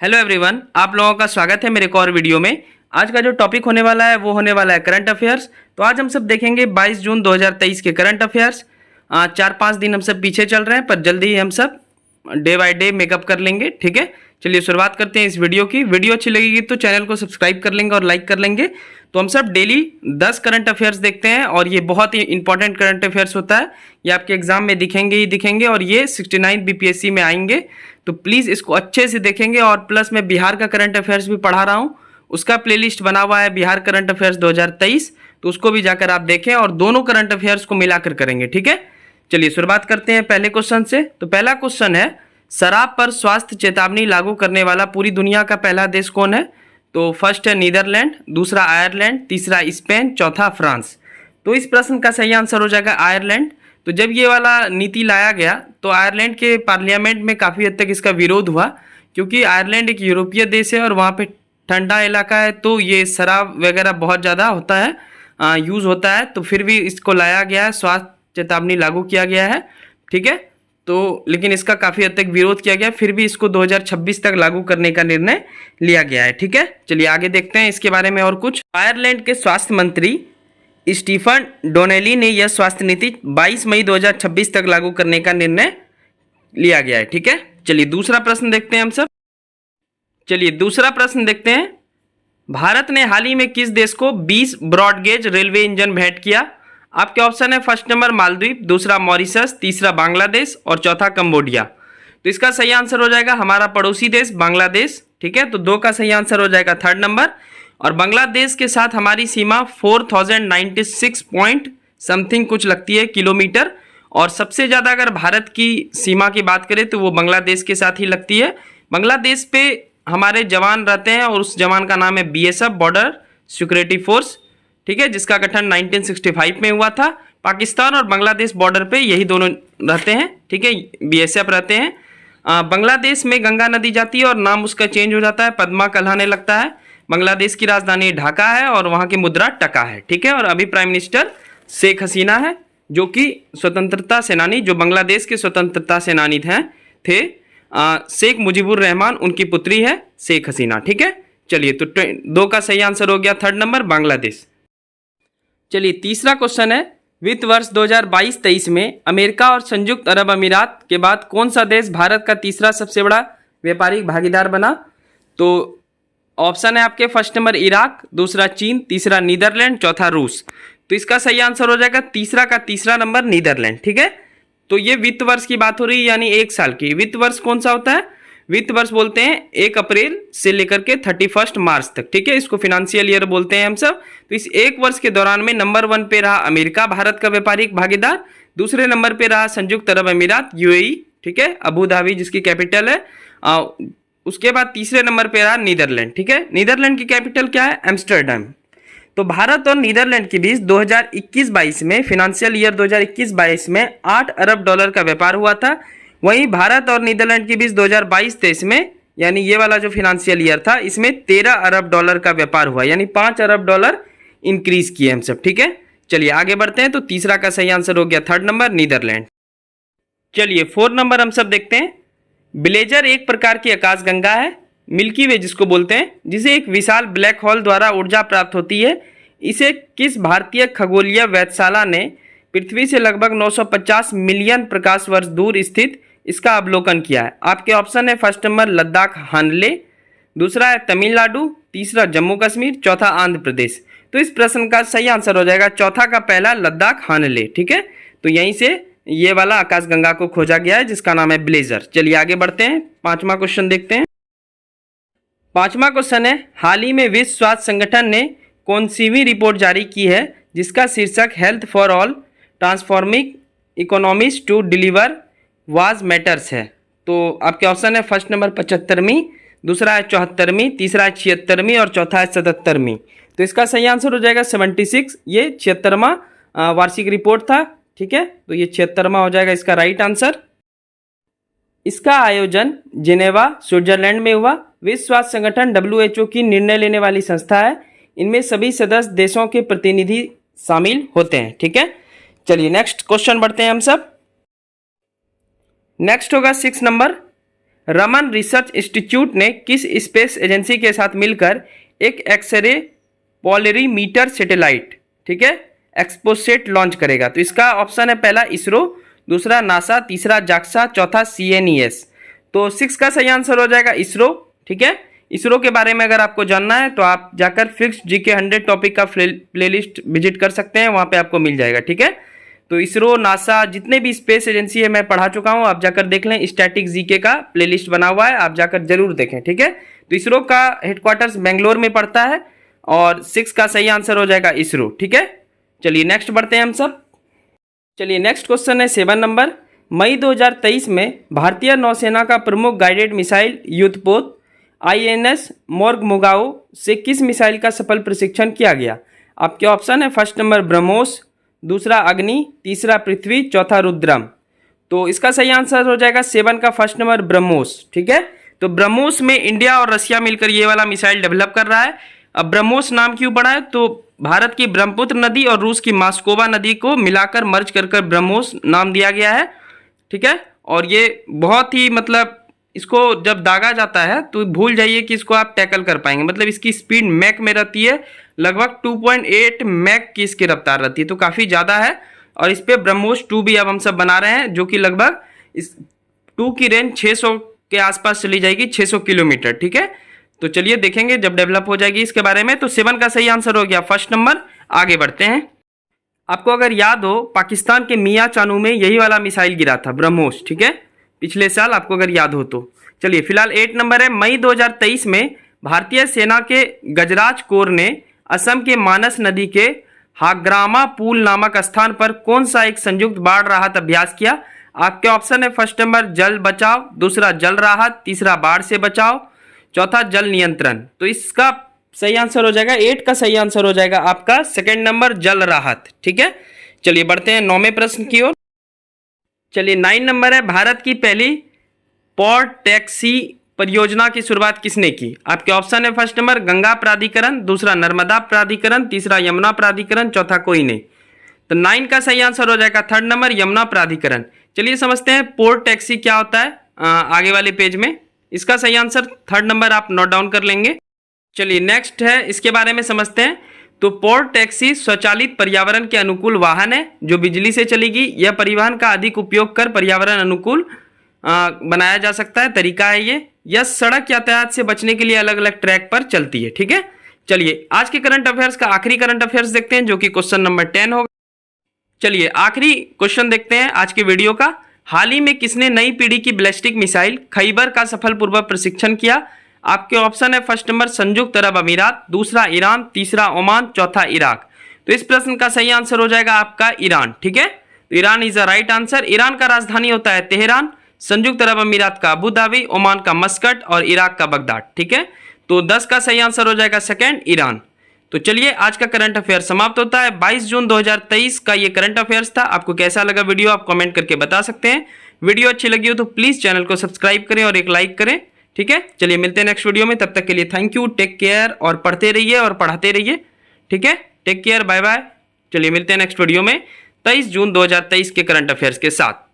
Hello everyone, आप लोगों का स्वागत है मेरे एक और वीडियो में। आज का जो टॉपिक होने वाला है वो होने वाला है करंट अफेयर्स। तो आज हम सब देखेंगे 22 जून 2023 के करंट अफेयर्स। 4-5 दिन हम सब पीछे चल रहे हैं, पर जल्दी ही हम सब डे बाय डे मेकअप कर लेंगे। ठीक है, चलिए शुरुआत करते हैं इस वीडियो की। वीडियो अच्छी लगेगी तो चैनल को सब्सक्राइब कर लेंगे और लाइक कर लेंगे। तो हम सब डेली 10 करंट अफेयर्स देखते हैं और ये बहुत ही इंपॉर्टेंट करंट अफेयर्स होता है। ये आपके एग्जाम में दिखेंगे ही दिखेंगे और ये 69 बीपीएससी में आएंगे। तो प्लीज़ इसको अच्छे से देखेंगे। और प्लस मैं बिहार का करंट अफेयर्स भी पढ़ा रहा हूँ, उसका प्लेलिस्ट बना हुआ है बिहार करंट अफेयर्स 2023, तो उसको भी जाकर आप देखें और दोनों करंट अफेयर्स को मिलाकर करेंगे। ठीक है, चलिए शुरुआत करते हैं पहले क्वेश्चन से। तो पहला क्वेश्चन है, शराब पर स्वास्थ्य चेतावनी लागू करने वाला पूरी दुनिया का पहला देश कौन है? तो फर्स्ट है नीदरलैंड, दूसरा आयरलैंड, तीसरा स्पेन, चौथा फ्रांस। तो इस प्रश्न का सही आंसर हो जाएगा आयरलैंड। तो जब ये वाला नीति लाया गया तो आयरलैंड के पार्लियामेंट में काफ़ी हद तक इसका विरोध हुआ, क्योंकि आयरलैंड एक यूरोपीय देश है और वहाँ पे ठंडा इलाका है, तो ये शराब वगैरह बहुत ज़्यादा होता है, यूज़ होता है। तो फिर भी इसको लाया गया है, स्वास्थ्य चेतावनी लागू किया गया है। ठीक है, तो लेकिन इसका काफ़ी हद तक विरोध किया गया, फिर भी इसको 2026 तक लागू करने का निर्णय लिया गया है। ठीक है, चलिए आगे देखते हैं इसके बारे में और कुछ। आयरलैंड के स्वास्थ्य मंत्री स्टीफन डोनेली ने यह स्वास्थ्य नीति 22 मई 2026 तक लागू करने का निर्णय लिया गया है। ठीक है, चलिए दूसरा प्रश्न देखते हैं हम सब। चलिए दूसरा प्रश्न देखते हैं, भारत ने हाल ही में किस देश को 20 ब्रॉडगेज रेलवे इंजन भेंट किया? आपके ऑप्शन है फर्स्ट नंबर मालदीव, दूसरा मॉरिशस, तीसरा बांग्लादेश और चौथा कंबोडिया। तो इसका सही आंसर हो जाएगा हमारा पड़ोसी देश बांग्लादेश। ठीक है, तो 2 का सही आंसर हो जाएगा थर्ड नंबर। और बांग्लादेश के साथ हमारी सीमा 4096 पॉइंट समथिंग कुछ लगती है किलोमीटर। और सबसे ज़्यादा अगर भारत की सीमा की बात करें तो वो बांग्लादेश के साथ ही लगती है। बांग्लादेश पे हमारे जवान रहते हैं और उस जवान का नाम है बीएसएफ, बॉर्डर सिक्योरिटी फोर्स। ठीक है, जिसका गठन 1965 में हुआ था। पाकिस्तान और बांग्लादेश बॉर्डर पे यही दोनों रहते हैं। ठीक है, बीएसएफ रहते हैं। बांग्लादेश में गंगा नदी जाती है और नाम उसका चेंज हो जाता है, पद्मा कहलाने लगता है। बांग्लादेश की राजधानी ढाका है और वहाँ की मुद्रा टका है। ठीक है, और अभी प्राइम मिनिस्टर शेख हसीना है, जो कि स्वतंत्रता सेनानी, जो बांग्लादेश के स्वतंत्रता सेनानी थे शेख मुजीबुर रहमान, उनकी पुत्री है शेख हसीना। ठीक है, चलिए तो 2 का सही आंसर हो गया थर्ड नंबर बांग्लादेश। चलिए तीसरा क्वेश्चन है, वित्त वर्ष 2022-23 में अमेरिका और संयुक्त अरब अमीरात के बाद कौन सा देश भारत का तीसरा सबसे बड़ा व्यापारिक भागीदार बना? तो ऑप्शन है आपके फर्स्ट नंबर इराक, दूसरा चीन, तीसरा नीदरलैंड, चौथा रूस। तो इसका सही आंसर हो जाएगा तीसरा का तीसरा नंबर नीदरलैंड। ठीक है, तो ये वित्त वर्ष की बात हो रही है, यानी 1 साल की। वित्त वर्ष कौन सा होता है? वित्त वर्ष बोलते हैं 1 अप्रैल से लेकर के 31 मार्च तक। ठीक है, इसको फिनेंशियल ईयर बोलते हैं हम सब। तो इस 1 वर्ष के दौरान में नंबर 1 पे रहा अमेरिका, भारत का व्यापारिक भागीदार। दूसरे नंबर पे रहा संयुक्त अरब अमीरात, यूएई। ठीक है, अबू धाबी जिसकी कैपिटल है। उसके बाद तीसरे नंबर पे रहा नीदरलैंड। ठीक है, नीदरलैंड की कैपिटल क्या है? एम्स्टर्डम। तो भारत और नीदरलैंड के बीच 2021-22 में, फिनेंशियल ईयर 2021-22 में 8 अरब डॉलर का व्यापार हुआ था। वहीं भारत और नीदरलैंड के बीच 2022-23 में, यानी ये वाला जो फिनेंशियल ईयर था, इसमें 13 अरब डॉलर का व्यापार हुआ, यानी 5 अरब डॉलर इंक्रीज किए हम सब। ठीक है, चलिए आगे बढ़ते हैं। तो तीसरा का सही आंसर हो गया थर्ड नंबर नीदरलैंड। चलिए 4 नंबर हम सब देखते हैं। ब्लेजर एक प्रकार की आकाशगंगा है, मिल्की वे जिसको बोलते हैं, जिसे एक विशाल ब्लैक होल द्वारा ऊर्जा प्राप्त होती है। इसे किस भारतीय खगोलीय वेधशाला ने पृथ्वी से लगभग 950 मिलियन प्रकाश वर्ष दूर स्थित इसका अवलोकन किया है? आपके ऑप्शन है फर्स्ट नंबर लद्दाख हानले, दूसरा है तमिलनाडु, तीसरा जम्मू कश्मीर, चौथा आंध्र प्रदेश। तो इस प्रश्न का सही आंसर हो जाएगा चौथा का पहला लद्दाख हानले। ठीक है, तो यहीं से ये वाला आकाशगंगा को खोजा गया है, जिसका नाम है ब्लेजर। चलिए आगे बढ़ते हैं, 5वां क्वेश्चन देखते हैं। 5वां क्वेश्चन है, हाल ही में विश्व स्वास्थ्य संगठन ने कौन सी रिपोर्ट जारी की है जिसका शीर्षक health for all transforming economies to deliver what matters है? तो आपके ऑप्शन है फर्स्ट नंबर 75वीं, दूसरा है 74वीं, तीसरा है 76वीं और चौथा है 77वीं। तो इसका सही आंसर हो जाएगा 76। ये 76वां वार्षिक रिपोर्ट था। ठीक है, तो ये 76वां हो जाएगा इसका राइट आंसर। इसका आयोजन जिनेवा स्विट्जरलैंड में हुआ। विश्व स्वास्थ्य संगठन WHO की निर्णय लेने वाली संस्था है। इनमें सभी सदस्य देशों के प्रतिनिधि शामिल होते हैं। ठीक है, चलिए नेक्स्ट क्वेश्चन बढ़ते हैं हम सब। नेक्स्ट होगा 6 नंबर, रमन रिसर्च इंस्टीट्यूट ने किस स्पेस एजेंसी के साथ मिलकर एक एक्सरे पोलरीमीटर सैटेलाइट, ठीक है, एक्सपोसेट लॉन्च करेगा? तो इसका ऑप्शन है पहला इसरो, दूसरा नासा, तीसरा जाक्सा, चौथा CNES। तो 6 का सही आंसर हो जाएगा इसरो, ठीक है। इसरो के बारे में अगर आपको जानना है तो आप जाकर फिक्स GK 100 टॉपिक का प्लेलिस्ट विजिट कर सकते हैं, वहाँ पे आपको मिल जाएगा, ठीक है। तो इसरो, नासा, जितने भी स्पेस एजेंसी है मैं पढ़ा चुका हूँ, आप जाकर देख लें। स्टैटिक GK का प्लेलिस्ट बना हुआ है, आप जाकर जरूर देखें, ठीक है। तो इसरो का हेडक्वार्टर्स बेंगलोर में पड़ता है और 6 का सही आंसर हो जाएगा इसरो, ठीक है। चलिए नेक्स्ट बढ़ते हैं हम सब। चलिए नेक्स्ट क्वेश्चन है 7 नंबर। मई 2023 में भारतीय नौसेना का प्रमुख गाइडेड मिसाइल युद्धपोत INS मोर्गमुगाओ से किस मिसाइल का सफल प्रशिक्षण किया गया? आपके ऑप्शन है फर्स्ट नंबर ब्रह्मोस, दूसरा अग्नि, तीसरा पृथ्वी, चौथा रुद्रम। तो इसका सही आंसर हो जाएगा 7 का फर्स्ट नंबर ब्रह्मोस, ठीक है। तो ब्रह्मोस में इंडिया और रशिया मिलकर ये वाला मिसाइल डेवलप कर रहा है। अब ब्रह्मोस नाम क्यों पड़ा है? तो भारत की ब्रह्मपुत्र नदी और रूस की मास्कोवा नदी को मिलाकर मर्ज कर ब्रह्मोस नाम दिया गया है, ठीक है। और ये बहुत ही मतलब इसको जब दागा जाता है तो भूल जाइए कि इसको आप टैकल कर पाएंगे। मतलब इसकी स्पीड मैक में रहती है, लगभग 2.8 मैक की इसकी रफ्तार रहती है, तो काफ़ी ज़्यादा है। और इस पर ब्रह्मोस 2 भी अब हम सब बना रहे हैं, जो कि लगभग इस 2 की रेंज 600 के आसपास चली जाएगी, 600 किलोमीटर, ठीक है। तो चलिए देखेंगे जब डेवलप हो जाएगी इसके बारे में। तो 7 का सही आंसर हो गया फर्स्ट नंबर। आगे बढ़ते हैं। आपको अगर याद हो, पाकिस्तान के मियाँ चानू में यही वाला मिसाइल गिरा था, ब्रह्मोस, ठीक है, पिछले साल, आपको अगर याद हो तो। चलिए फिलहाल 8 नंबर है। मई 2023 में भारतीय सेना के गजराज कोर ने असम के मानस नदी के हाग्रामा पुल नामक स्थान पर कौन सा एक संयुक्त बाढ़ राहत अभ्यास किया? आपके ऑप्शन है फर्स्ट नंबर जल बचाव, दूसरा जल राहत, तीसरा बाढ़ से बचाव, चौथा जल नियंत्रण। तो इसका सही आंसर हो जाएगा 8 का सही आंसर हो जाएगा आपका सेकंड नंबर जल राहत, ठीक है। चलिए बढ़ते हैं 9वें प्रश्न की ओर। चलिए 9 नंबर है। भारत की पहली पोर्ट टैक्सी परियोजना की शुरुआत किसने की? आपके ऑप्शन है फर्स्ट नंबर गंगा प्राधिकरण, दूसरा नर्मदा प्राधिकरण, तीसरा यमुना प्राधिकरण, चौथा कोई नहीं। तो 9 का सही आंसर हो जाएगा थर्ड नंबर यमुना प्राधिकरण। चलिए समझते हैं पोर्ट टैक्सी क्या होता है आगे वाले पेज में। इसका सही आंसर थर्ड नंबर आप नोट डाउन कर लेंगे। चलिए नेक्स्ट है, इसके बारे में समझते हैं। तो पोर्ट टैक्सी स्वचालित पर्यावरण के अनुकूल वाहन है जो बिजली से चलेगी। यह परिवहन का अधिक उपयोग कर पर्यावरण अनुकूल बनाया जा सकता है, तरीका है ये। यह सड़क यातायात से बचने के लिए अलग अलग ट्रैक पर चलती है, ठीक है। चलिए आज के करंट अफेयर्स का आखिरी करंट अफेयर्स देखते हैं, जो कि क्वेश्चन नंबर 10 होगा। चलिए आखिरी क्वेश्चन देखते हैं आज के वीडियो का। हाल ही में किसने नई पीढ़ी की बैलिस्टिक मिसाइल खैबर का सफलपूर्वक प्रशिक्षण किया? आपके ऑप्शन है फर्स्ट नंबर संयुक्त अरब अमीरात, दूसरा ईरान, तीसरा ओमान, चौथा इराक। तो इस प्रश्न का सही आंसर हो जाएगा आपका ईरान, ठीक है। तो Iran is the right answer. Iran का राजधानी होता है तेहरान, संयुक्त अरब अमीरात का अबू धाबी, ओमान का मस्कट और इराक का बगदाद, ठीक है। तो 10 का सही आंसर हो जाएगा सेकंड ईरान। तो चलिए आज का करंट अफेयर समाप्त होता है। 22 जून 2023 का ये करंट अफेयर्स था। आपको कैसा लगा वीडियो आप कमेंट करके बता सकते हैं। वीडियो अच्छी लगी हो तो प्लीज़ चैनल को सब्सक्राइब करें और एक लाइक करें, ठीक है। चलिए मिलते हैं नेक्स्ट वीडियो में, तब तक के लिए थैंक यू, टेक केयर और पढ़ते रहिए और पढ़ाते रहिए, ठीक है। Take care, bye bye. चलिए मिलते हैं नेक्स्ट वीडियो में 23 जून 2023 के करंट अफेयर्स के साथ।